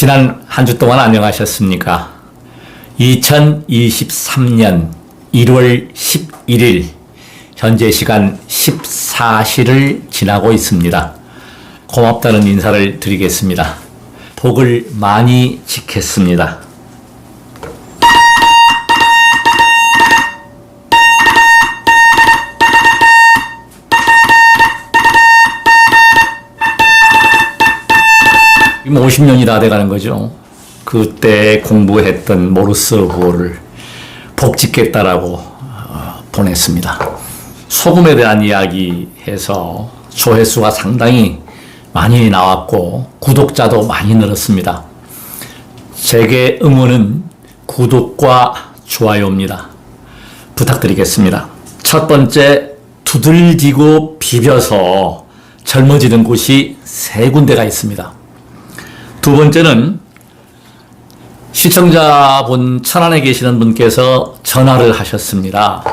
지난 한 주 동안 안녕하셨습니까? 2023년 1월 11일 현재 시간 14시를 지나고 있습니다. 고맙다는 인사를 드리겠습니다. 복을 많이 지켰습니다. 지금 50년이 다 돼가는 거죠. 그때 공부했던 모르스어구어를 복짓겠다라고 보냈습니다. 소금에 대한 이야기 해서 조회수가 상당히 많이 나왔고 구독자도 많이 늘었습니다. 제게 응원은 구독과 좋아요입니다. 부탁드리겠습니다. 첫 번째, 두들기고 비벼서 젊어지는 곳이 3군데가 있습니다. 두 번째는 시청자분 천안에 계시는 분께서 전화를 하셨습니다.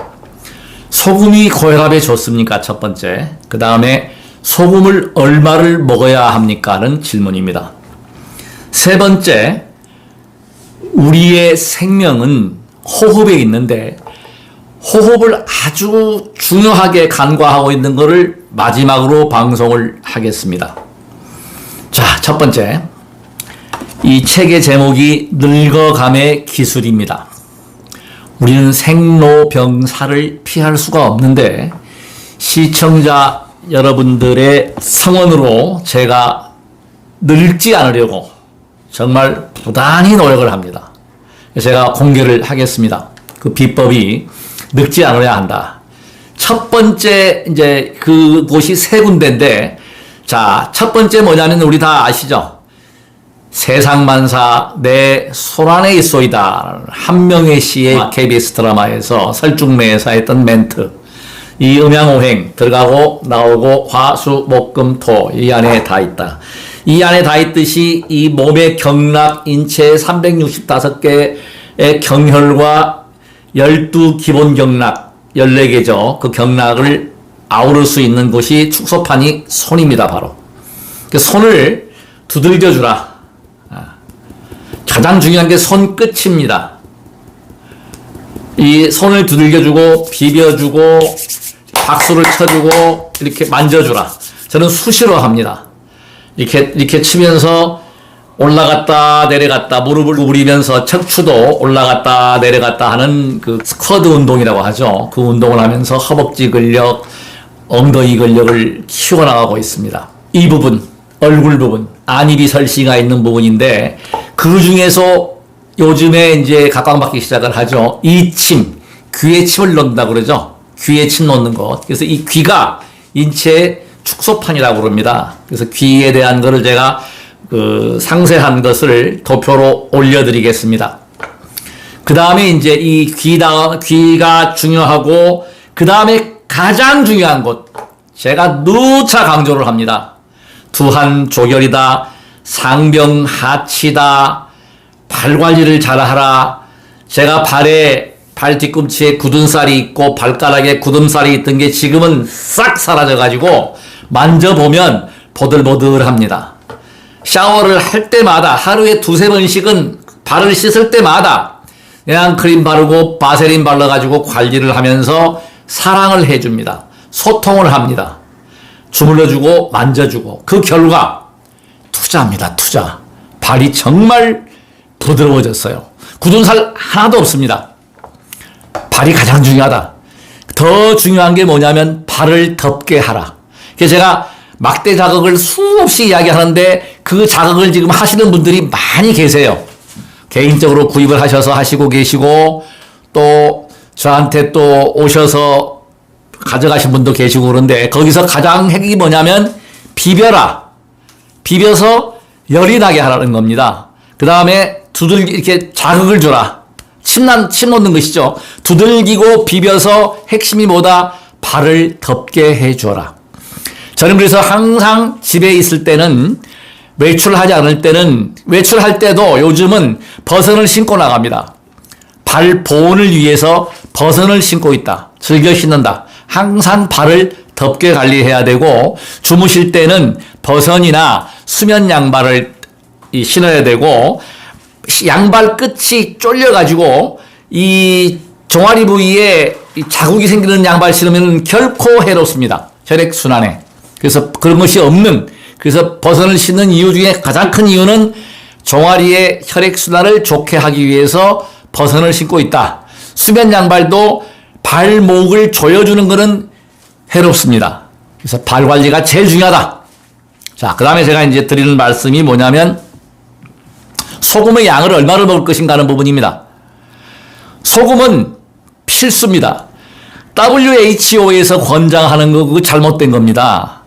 소금이 고혈압에 좋습니까? 첫 번째. 그 다음에 소금을 얼마를 먹어야 합니까? 하는 질문입니다. 세 번째, 우리의 생명은 호흡에 있는데 호흡을 아주 중요하게 간과하고 있는 것을 마지막으로 방송을 하겠습니다. 자, 첫 번째. 이 책의 제목이 늙어감의 기술입니다. 우리는 생로병사를 피할 수가 없는데 시청자 여러분들의 성원으로 제가 늙지 않으려고 정말 부단히 노력을 합니다. 제가 공개를 하겠습니다. 그 비법이 늙지 않으려 한다. 첫 번째 이제 그곳이 3군데인데, 자, 첫 번째 뭐냐면 우리 다 아시죠? 세상만사 내 손안에 있소이다. 한명의 씨의 KBS 드라마에서 설중매에서 했던 멘트. 이 음양오행 들어가고 나오고 화수목금토 이 안에 다 있다. 이 안에 다 있듯이 이 몸의 경락, 인체의 365개의 경혈과 12기본 경락 14개죠. 그 경락을 아우를 수 있는 곳이 축소판이 손입니다. 바로. 그 손을 두들겨 주라. 가장 중요한 게 손끝입니다. 이 손을 두들겨주고 비벼주고 박수를 쳐주고 이렇게 만져주라. 저는 수시로 합니다. 이렇게 치면서 올라갔다 내려갔다 무릎을 구부리면서 척추도 올라갔다 내려갔다 하는 그 스쿼드 운동이라고 하죠. 그 운동을 하면서 허벅지 근력, 엉덩이 근력을 키워나가고 있습니다. 이 부분, 얼굴 부분, 안입이 설씨가 있는 부분인데 그 중에서 요즘에 이제 각광받기 시작을 하죠. 이 침, 귀에 침을 넣는다 그러죠. 귀에 침 넣는 것. 그래서 이 귀가 인체의 축소판이라고 그럽니다. 그래서 귀에 대한 거를 제가 상세한 것을 도표로 올려드리겠습니다. 그 다음에 이제 이 귀가 중요하고 그 다음에 가장 중요한 곳 제가 누차 강조를 합니다. 두한 조결이다. 상병하치다. 발관리를 잘하라. 제가 발 뒤꿈치에 굳은 살이 있고 발가락에 굳은살이 있던 게 지금은 싹 사라져가지고 만져보면 보들보들합니다. 샤워를 할 때마다 하루에 2-3번씩은 발을 씻을 때마다 그냥 크림 바르고 바세린 발라가지고 관리를 하면서 사랑을 해줍니다. 소통을 합니다. 주물러주고 만져주고 그 결과 투자입니다. 투자. 발이 정말 부드러워졌어요. 굳은 살 하나도 없습니다. 발이 가장 중요하다. 더 중요한 게 뭐냐면 발을 덥게 하라. 그래서 제가 막대 자극을 수없이 이야기하는데 그 자극을 지금 하시는 분들이 많이 계세요. 개인적으로 구입을 하셔서 하시고 계시고 또 저한테 또 오셔서 가져가신 분도 계시고 그런데 거기서 가장 핵이 뭐냐면 비벼라. 비벼서 열이 나게 하라는 겁니다. 그 다음에 이렇게 자극을 줘라. 침 놓는 것이죠. 두들기고 비벼서 핵심이 뭐다? 발을 덥게 해줘라. 저는 그래서 항상 집에 있을 때는 외출하지 않을 때는 외출할 때도 요즘은 버선을 신고 나갑니다. 발 보온을 위해서 버선을 신고 있다. 즐겨 신는다. 항상 발을 덥게 관리해야 되고 주무실 때는 버선이나 수면 양말을 신어야 되고 양발 끝이 쫄려가지고 이 종아리 부위에 자국이 생기는 양발 신으면 결코 해롭습니다. 혈액순환에. 그래서 그런 것이 없는, 그래서 버선을 신는 이유 중에 가장 큰 이유는 종아리의 혈액순환을 좋게 하기 위해서 버선을 신고 있다. 수면 양발도 발목을 조여주는 것은 해롭습니다. 그래서 발 관리가 제일 중요하다. 자, 그 다음에 제가 이제 드리는 말씀이 뭐냐면 소금의 양을 얼마를 먹을 것인가 하는 부분입니다. 소금은 필수입니다. WHO에서 권장하는 거 그거 잘못된 겁니다.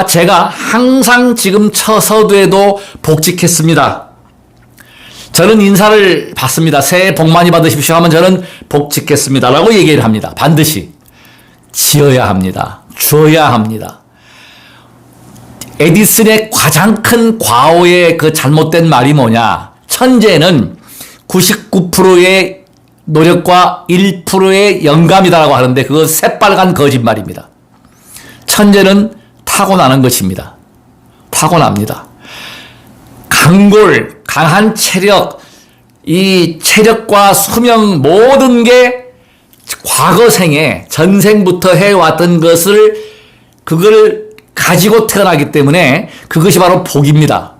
제가 항상 지금 처서두에도 복직했습니다. 저는 인사를 받습니다. 새해 복 많이 받으십시오 하면 저는 복직했습니다 라고 얘기를 합니다. 반드시 지어야 합니다. 줘야 합니다. 에디슨의 가장 큰 과오의 그 잘못된 말이 뭐냐. 천재는 99%의 노력과 1%의 영감이다라고 하는데 그거 새빨간 거짓말입니다. 천재는 타고나는 것입니다. 타고납니다. 강골, 강한 체력, 이 체력과 수명 모든 게 과거 생에 전생부터 해왔던 것을 그걸 가지고 태어나기 때문에 그것이 바로 복입니다.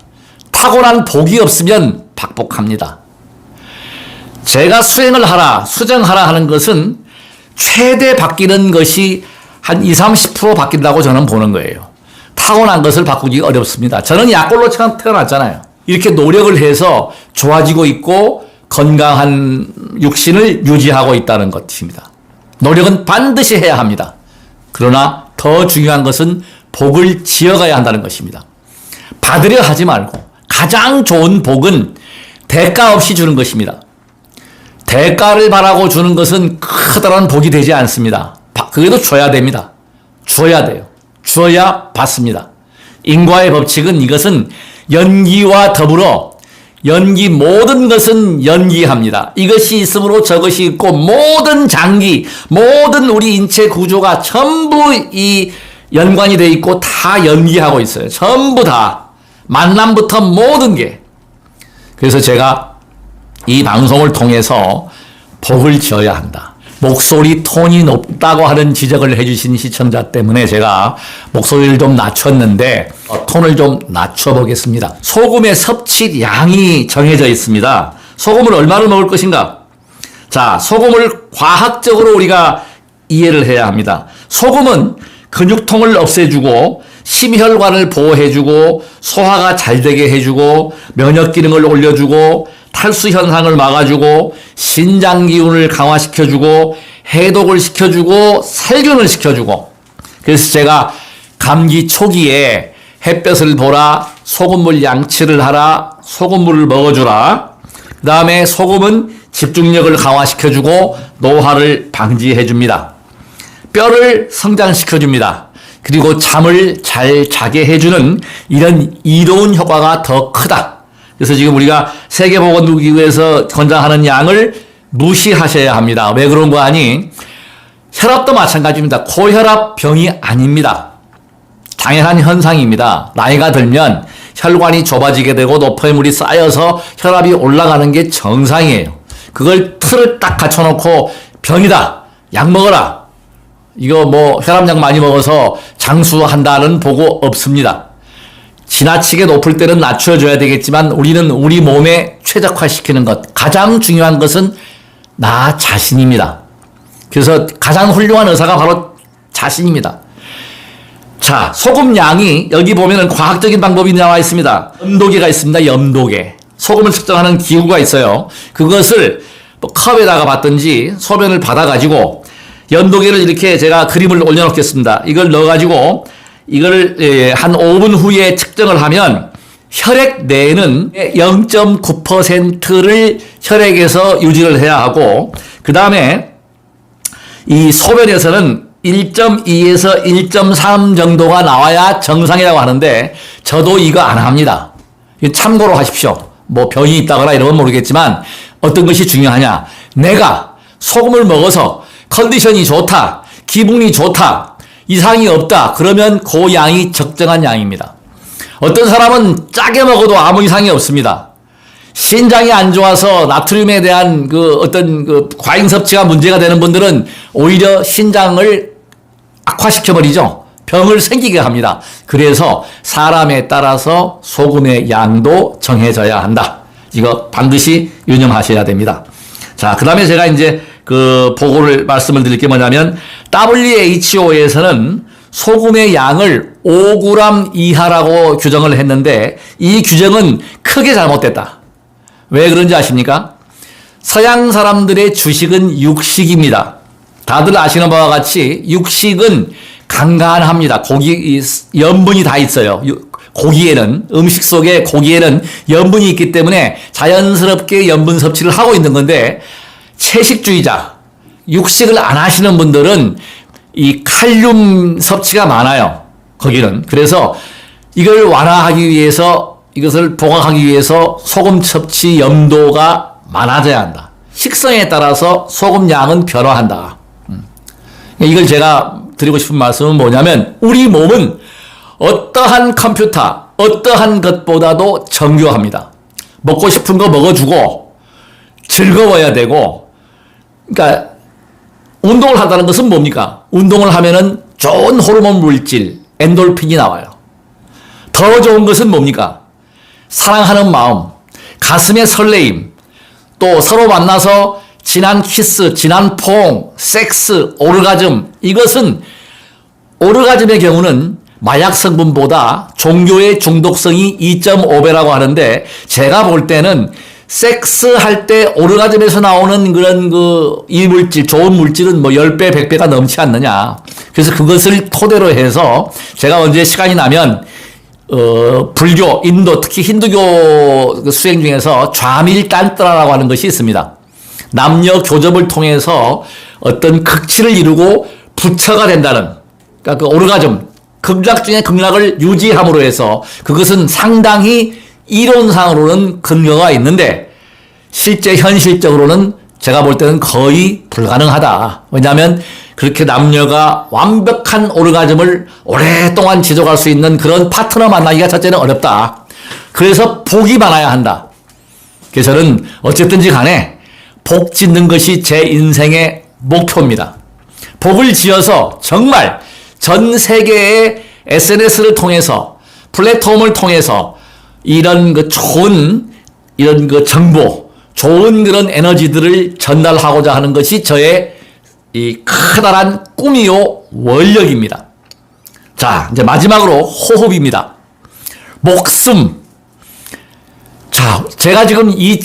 타고난 복이 없으면 박복합니다. 제가 수정하라 하는 것은 최대 바뀌는 것이 한 20, 30% 바뀐다고 저는 보는 거예요. 타고난 것을 바꾸기 어렵습니다. 저는 약골로 태어났잖아요. 이렇게 노력을 해서 좋아지고 있고 건강한 육신을 유지하고 있다는 것입니다. 노력은 반드시 해야 합니다. 그러나 더 중요한 것은 복을 지어가야 한다는 것입니다. 받으려 하지 말고 가장 좋은 복은 대가 없이 주는 것입니다. 대가를 바라고 주는 것은 커다란 복이 되지 않습니다. 그래도 줘야 됩니다. 줘야 돼요. 주어야 받습니다. 인과의 법칙은 이것은 연기와 더불어 모든 것은 연기합니다. 이것이 있으므로 저것이 있고 모든 장기, 모든 우리 인체 구조가 전부 이 연관이 되어 있고 다 연기하고 있어요. 전부 다. 만남부터 모든 게. 그래서 제가 이 방송을 통해서 복을 지어야 한다. 목소리 톤이 높다고 하는 지적을 해주신 시청자 때문에 제가 목소리를 좀 낮췄는데 톤을 좀 낮춰보겠습니다. 소금의 섭취량이 정해져 있습니다. 소금을 얼마를 먹을 것인가? 자, 소금을 과학적으로 우리가 이해를 해야 합니다. 소금은 근육통을 없애주고 심혈관을 보호해주고 소화가 잘 되게 해주고 면역 기능을 올려주고 탈수 현상을 막아주고 신장 기운을 강화시켜주고 해독을 시켜주고 살균을 시켜주고 그래서 제가 감기 초기에 햇볕을 보라, 소금물 양치를 하라, 소금물을 먹어주라. 그 다음에 소금은 집중력을 강화시켜주고 노화를 방지해줍니다. 뼈를 성장시켜줍니다. 그리고 잠을 잘 자게 해주는 이런 이로운 효과가 더 크다. 그래서 지금 우리가 세계보건기구에서 권장하는 양을 무시하셔야 합니다. 왜 그런 거 아니? 혈압도 마찬가지입니다. 고혈압 병이 아닙니다. 당연한 현상입니다. 나이가 들면 혈관이 좁아지게 되고 노폐물이 쌓여서 혈압이 올라가는 게 정상이에요. 그걸 틀을 딱 갖춰놓고 병이다. 약 먹어라. 이거 뭐 혈압약 많이 먹어서 장수한다는 보고 없습니다. 지나치게 높을 때는 낮춰줘야 되겠지만 우리는 우리 몸에 최적화시키는 것. 가장 중요한 것은 나 자신입니다. 그래서 가장 훌륭한 의사가 바로 자신입니다. 자, 소금 양이 여기 보면은 과학적인 방법이 나와 있습니다. 염도계가 있습니다. 염도계. 소금을 측정하는 기구가 있어요. 그것을 뭐 컵에다가 받든지 소변을 받아가지고 염도계를 이렇게 제가 그림을 올려놓겠습니다. 이걸 넣어가지고 이걸 한 5분 후에 측정을 하면 혈액 내에는 0.9%를 혈액에서 유지를 해야 하고 그 다음에 이 소변에서는 1.2에서 1.3 정도가 나와야 정상이라고 하는데 저도 이거 안 합니다. 참고로 하십시오. 뭐 병이 있다거나 이러면 모르겠지만 어떤 것이 중요하냐. 내가 소금을 먹어서 컨디션이 좋다. 기분이 좋다. 이상이 없다. 그러면 그 양이 적정한 양입니다. 어떤 사람은 짜게 먹어도 아무 이상이 없습니다. 신장이 안 좋아서 나트륨에 대한 그 어떤 그 과잉 섭취가 문제가 되는 분들은 오히려 신장을 악화시켜버리죠. 병을 생기게 합니다. 그래서 사람에 따라서 소금의 양도 정해져야 한다. 이거 반드시 유념하셔야 됩니다. 자, 그 다음에 제가 이제 그 보고를 말씀을 드릴 게 뭐냐면 WHO에서는 소금의 양을 5g 이하라고 규정을 했는데 이 규정은 크게 잘못됐다. 왜 그런지 아십니까? 서양 사람들의 주식은 육식입니다. 다들 아시는 바와 같이 육식은 간간합니다. 고기, 염분이 다 있어요. 고기에는, 음식 속에 고기에는 염분이 있기 때문에 자연스럽게 염분 섭취를 하고 있는 건데, 채식주의자, 육식을 안 하시는 분들은 이 칼륨 섭취가 많아요. 거기는. 그래서 이걸 완화하기 위해서, 이것을 보강하기 위해서 소금 섭취 염도가 많아져야 한다. 식성에 따라서 소금 양은 변화한다. 이걸 제가 드리고 싶은 말씀은 뭐냐면 우리 몸은 어떠한 컴퓨터, 어떠한 것보다도 정교합니다. 먹고 싶은 거 먹어주고 즐거워야 되고, 그러니까 운동을 한다는 것은 뭡니까? 운동을 하면은 좋은 호르몬 물질, 엔돌핀이 나와요. 더 좋은 것은 뭡니까? 사랑하는 마음, 가슴의 설레임, 또 서로 만나서 진한 키스, 진한 포옹, 섹스, 오르가즘. 이것은 오르가즘의 경우는 마약 성분보다 종교의 중독성이 2.5배라고 하는데 제가 볼 때는 섹스할 때 오르가즘에서 나오는 그런 그 이물질, 좋은 물질은 뭐 10배, 100배가 넘지 않느냐. 그래서 그것을 토대로 해서 제가 언제 시간이 나면 불교, 인도, 특히 힌두교 수행 중에서 좌밀단트라라고 하는 것이 있습니다. 남녀 교접을 통해서 어떤 극치를 이루고 부처가 된다는, 그러니까 그 오르가즘, 극락 중에 극락을 유지함으로 해서 그것은 상당히 이론상으로는 근거가 있는데 실제 현실적으로는 제가 볼 때는 거의 불가능하다. 왜냐하면 그렇게 남녀가 완벽한 오르가즘을 오랫동안 지속할 수 있는 그런 파트너 만나기가 첫째는 어렵다. 그래서 복이 많아야 한다. 그래서 저는 어쨌든지 간에 복 짓는 것이 제 인생의 목표입니다. 복을 지어서 정말 전 세계의 SNS를 통해서 플랫폼을 통해서 이런 그 좋은 이런 그 정보, 좋은 그런 에너지들을 전달하고자 하는 것이 저의 이 커다란 꿈이요 원력입니다. 자, 이제 마지막으로 호흡입니다. 목숨. 자, 제가 지금 이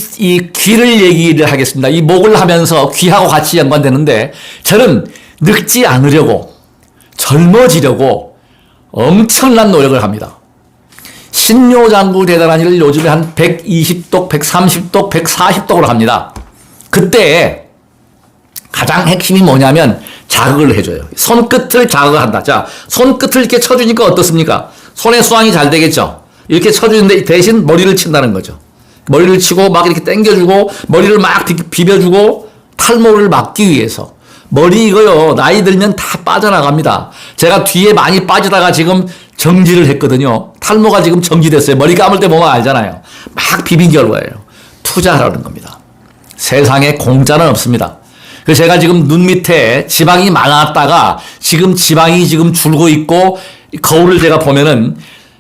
귀를 얘기를 하겠습니다. 이 목을 하면서 귀하고 같이 연관되는데 저는 늙지 않으려고 젊어지려고 엄청난 노력을 합니다. 신묘장구 대단한 일을 요즘에 한 120독, 130독, 140독을 합니다. 그때 가장 핵심이 뭐냐면 자극을 해줘요. 손끝을 자극을 한다. 자, 손끝을 이렇게 쳐주니까 어떻습니까? 손의 수항이 잘 되겠죠? 이렇게 쳐주는데 대신 머리를 친다는 거죠. 머리를 치고 막 이렇게 당겨주고 머리를 막 비벼주고 탈모를 막기 위해서. 머리 이거요. 나이 들면 다 빠져나갑니다. 제가 뒤에 많이 빠지다가 지금 정지를 했거든요. 탈모가 지금 정지됐어요. 머리 감을 때 보면 알잖아요. 막 비빈 결과예요. 투자하라는 겁니다. 세상에 공짜는 없습니다. 그래서 제가 지금 눈 밑에 지방이 많았다가 지금 지방이 지금 줄고 있고 거울을 제가 보면은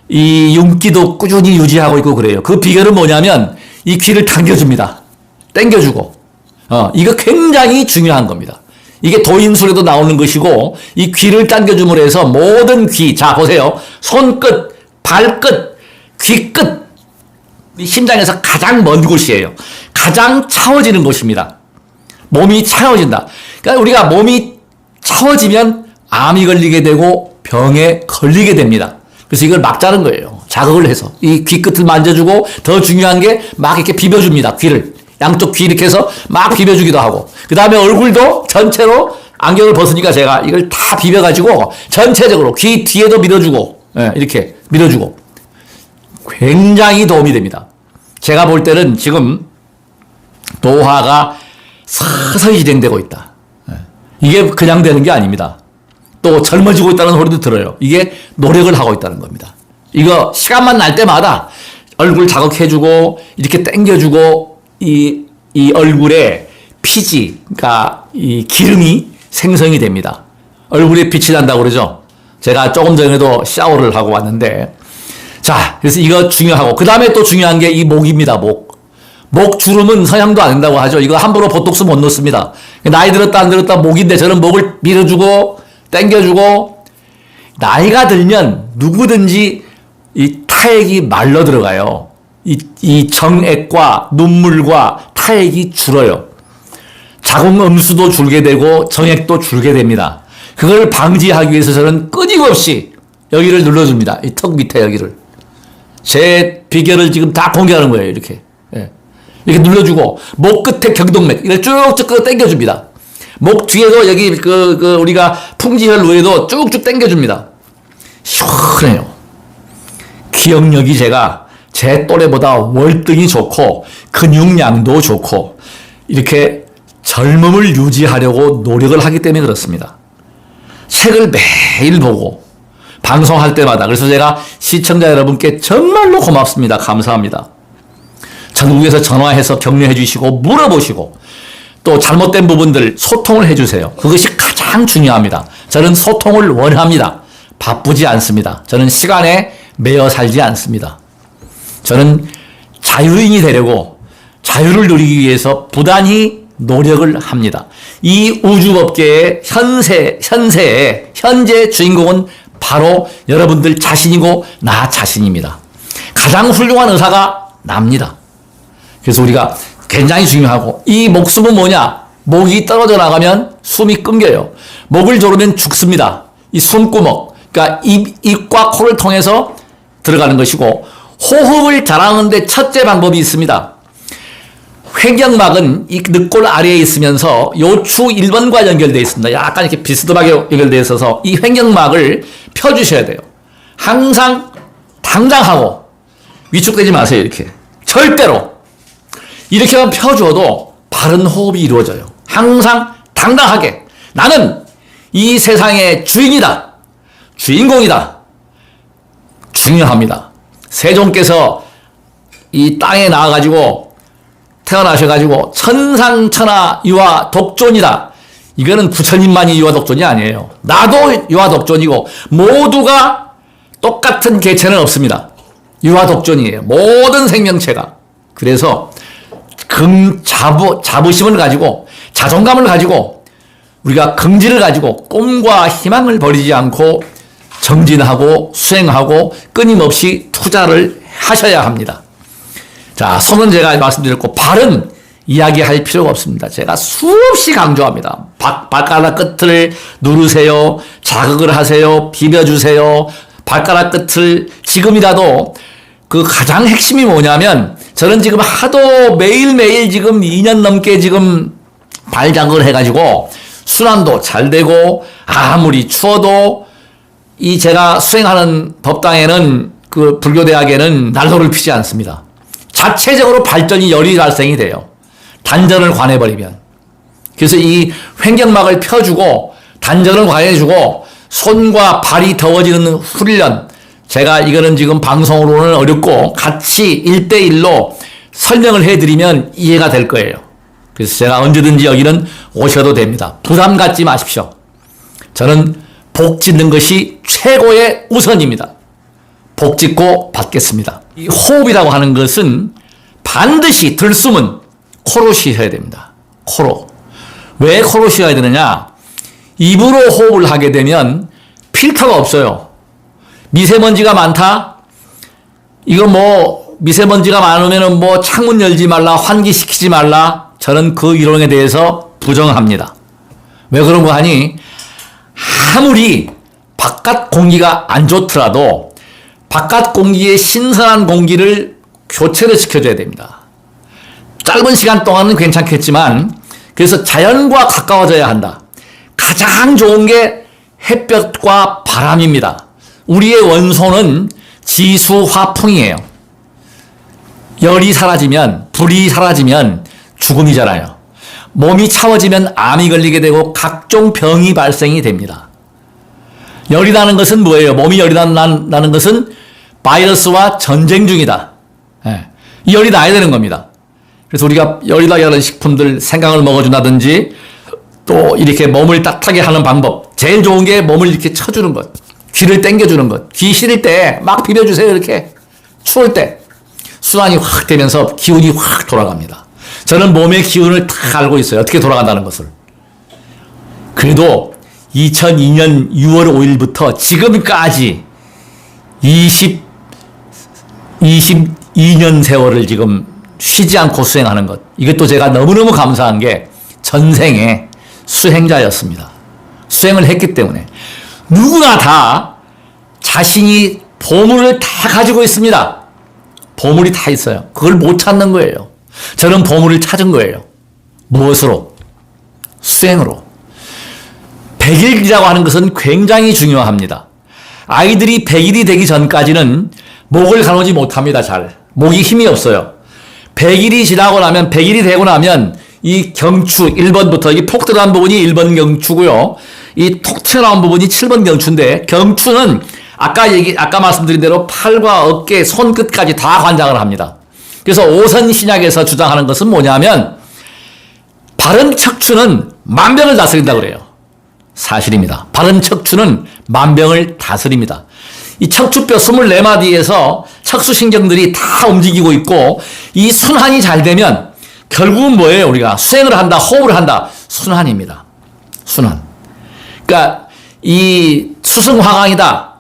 이 윤기도 꾸준히 유지하고 있고 그래요. 그 비결은 뭐냐면 이 귀를 당겨줍니다. 당겨주고. 이거 굉장히 중요한 겁니다. 이게 도인술에도 나오는 것이고 이 귀를 당겨줌으로 해서 모든 귀, 자 보세요. 손끝, 발끝, 귀끝, 심장에서 가장 먼 곳이에요. 가장 차워지는 곳입니다. 몸이 차워진다. 그러니까 우리가 몸이 차워지면 암이 걸리게 되고 병에 걸리게 됩니다. 그래서 이걸 막자는 거예요. 자극을 해서. 이 귀끝을 만져주고 더 중요한 게 막 이렇게 비벼줍니다. 귀를. 양쪽 귀 이렇게 해서 막 비벼주기도 하고. 그 다음에 얼굴도 전체로 안경을 벗으니까 제가 이걸 다 비벼가지고 전체적으로 귀 뒤에도 밀어주고, 이렇게 밀어주고. 굉장히 도움이 됩니다. 제가 볼 때는 지금 노화가 서서히 진행되고 있다. 이게 그냥 되는 게 아닙니다. 또 젊어지고 있다는 소리도 들어요. 이게 노력을 하고 있다는 겁니다. 이거 시간만 날 때마다 얼굴 자극해주고 이렇게 당겨주고 이 얼굴에 피지, 그러니까 이 기름이 생성이 됩니다. 얼굴에 빛이 난다고 그러죠. 제가 조금 전에도 샤워를 하고 왔는데, 자, 그래서 이거 중요하고, 그 다음에 또 중요한 게 이 목입니다, 목. 목 주름은 성형도 안 된다고 하죠. 이거 함부로 보톡스 못 넣습니다. 나이 들었다 안 들었다 목인데 저는 목을 밀어주고 당겨주고, 나이가 들면 누구든지 이 타액이 말라 들어가요. 이 정액과 눈물과 타액이 줄어요. 자궁 음수도 줄게 되고 정액도 줄게 됩니다. 그걸 방지하기 위해서 저는 끊임없이 여기를 눌러줍니다. 이 턱 밑에 여기를. 제 비결을 지금 다 공개하는 거예요. 이렇게. 예. 이렇게 눌러주고, 목 끝에 경동맥, 이렇게 쭉쭉 당겨줍니다. 목 뒤에도 여기 우리가 풍지혈 위에도 쭉쭉 당겨줍니다. 시원해요. 기억력이 제가 제 또래보다 월등히 좋고, 근육량도 좋고, 이렇게 젊음을 유지하려고 노력을 하기 때문에 그렇습니다. 책을 매일 보고, 방송할 때마다. 그래서 제가 시청자 여러분께 정말로 고맙습니다. 감사합니다. 전국에서 전화해서 격려해 주시고 물어보시고 또 잘못된 부분들 소통을 해 주세요. 그것이 가장 중요합니다. 저는 소통을 원합니다. 바쁘지 않습니다. 저는 시간에 매여 살지 않습니다. 저는 자유인이 되려고 자유를 누리기 위해서 부단히 노력을 합니다. 이 우주법계의 현재 주인공은 바로 여러분들 자신이고 나 자신입니다. 가장 훌륭한 의사가 납니다. 그래서 우리가 굉장히 중요하고, 이 목숨은 뭐냐? 목이 떨어져 나가면 숨이 끊겨요. 목을 조르면 죽습니다. 이 숨구멍, 그러니까 입과 코를 통해서 들어가는 것이고, 호흡을 잘하는데 첫째 방법이 있습니다. 횡격막은 이 늑골 아래에 있으면서 요추 1번과 연결되어 있습니다. 약간 이렇게 비스듬하게 연결되어 있어서 이 횡격막을 펴주셔야 돼요. 항상 당장하고 위축되지 마세요. 이렇게 절대로 이렇게만 펴줘도 바른 호흡이 이루어져요. 항상 당당하게 나는 이 세상의 주인이다, 주인공이다. 중요합니다. 세종께서 이 땅에 나와가지고 태어나셔가지고 천상천하 유아 독존이다. 이거는 부처님만이 유아 독존이 아니에요. 나도 유아 독존이고 모두가 똑같은 개체는 없습니다. 유아 독존이에요. 모든 생명체가. 그래서 자부심을 가지고 자존감을 가지고 우리가 긍지를 가지고 꿈과 희망을 버리지 않고 정진하고 수행하고 끊임없이 투자를 하셔야 합니다. 자, 손은 제가 말씀드렸고 발은 이야기할 필요가 없습니다. 제가 수없이 강조합니다. 발가락 끝을 누르세요. 자극을 하세요. 비벼주세요. 발가락 끝을 지금이라도 그 가장 핵심이 뭐냐면 저는 지금 하도 매일매일 지금 2년 넘게 지금 발자극을 해가지고 순환도 잘 되고 아무리 추워도 이 제가 수행하는 법당에는 그 불교대학에는 난로를 피지 않습니다. 자체적으로 발전이 열이 발생이 돼요. 단전을 관해버리면. 그래서 이 횡격막을 펴주고 단전을 관해주고 손과 발이 더워지는 훈련. 제가 이거는 지금 방송으로는 어렵고 같이 1대1로 설명을 해드리면 이해가 될 거예요. 그래서 제가 언제든지 여기는 오셔도 됩니다. 부담 갖지 마십시오. 저는 복 짓는 것이 최고의 우선입니다. 복 짓고 받겠습니다. 이 호흡이라고 하는 것은 반드시 들숨은 코로 쉬어야 됩니다. 코로. 왜 코로 쉬어야 되느냐? 입으로 호흡을 하게 되면 필터가 없어요. 미세먼지가 많다? 이거 뭐 미세먼지가 많으면 뭐 창문 열지 말라, 환기시키지 말라. 저는 그 이론에 대해서 부정합니다. 왜 그런 거 하니? 아무리 바깥 공기가 안 좋더라도 바깥 공기에 신선한 공기를 교체를 시켜줘야 됩니다. 짧은 시간 동안은 괜찮겠지만 그래서 자연과 가까워져야 한다. 가장 좋은 게 햇볕과 바람입니다. 우리의 원소는 지수화풍이에요. 열이 사라지면, 불이 사라지면 죽음이잖아요. 몸이 차워지면 암이 걸리게 되고 각종 병이 발생이 됩니다. 열이 나는 것은 뭐예요? 몸이 열이 나는 것은 바이러스와 전쟁 중이다. 예. 열이 나야 되는 겁니다. 그래서 우리가 열이 나게 하는 식품들, 생강을 먹어준다든지 또 이렇게 몸을 따뜻하게 하는 방법. 제일 좋은 게 몸을 이렇게 쳐주는 것. 귀를 당겨주는 것. 귀 시릴 때 막 비벼주세요. 이렇게. 추울 때. 순환이 확 되면서 기운이 확 돌아갑니다. 저는 몸의 기운을 다 알고 있어요. 어떻게 돌아간다는 것을. 그래도 2002년 6월 5일부터 지금까지 22년 세월을 지금 쉬지 않고 수행하는 것. 이것도 제가 너무너무 감사한 게 전생에 수행자였습니다. 수행을 했기 때문에. 누구나 다 자신이 보물을 다 가지고 있습니다. 보물이 다 있어요. 그걸 못 찾는 거예요. 저는 보물을 찾은 거예요. 무엇으로? 수행으로. 100일이라고 하는 것은 굉장히 중요합니다. 아이들이 100일이 되기 전까지는 목을 가누지 못합니다. 잘. 목이 힘이 없어요. 100일이 지나고 나면 100일이 되고 나면 이 경추 1번부터 이 폭 들어간 부분이 1번 경추고요. 이 톡 튀어나온 부분이 7번 경추인데 경추는 아까 말씀드린 대로 팔과 어깨, 손끝까지 다 관장을 합니다. 그래서 오선 신약에서 주장하는 것은 뭐냐면 바른 척추는 만병을 다스린다고 그래요. 사실입니다. 바른 척추는 만병을 다스립니다. 이 척추뼈 24마디에서 척수신경들이 다 움직이고 있고 이 순환이 잘 되면 결국은 뭐예요? 우리가 수행을 한다, 호흡을 한다. 순환입니다. 순환. 그러니까 이 수승화강이다.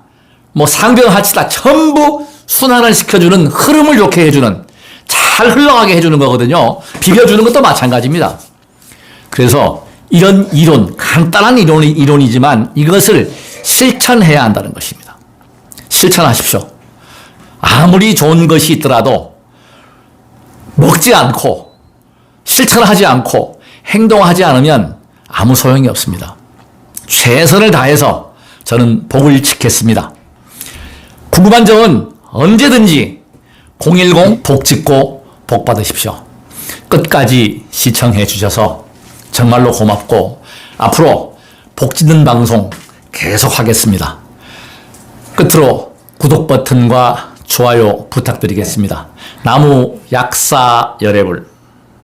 뭐 상병하치다. 전부 순환을 시켜주는 흐름을 좋게 해주는 잘 흘러가게 해주는 거거든요. 비벼주는 것도 마찬가지입니다. 그래서 이런 이론, 간단한 이론이지만 이것을 실천해야 한다는 것입니다. 실천하십시오. 아무리 좋은 것이 있더라도 먹지 않고 실천하지 않고 행동하지 않으면 아무 소용이 없습니다. 최선을 다해서 저는 복을 지켰습니다. 궁금한 점은 언제든지 010 복 짓고 복 받으십시오. 끝까지 시청해 주셔서 정말로 고맙고 앞으로 복 짓는 방송 계속 하겠습니다. 끝으로 구독 버튼과 좋아요 부탁드리겠습니다. 나무 약사 열애불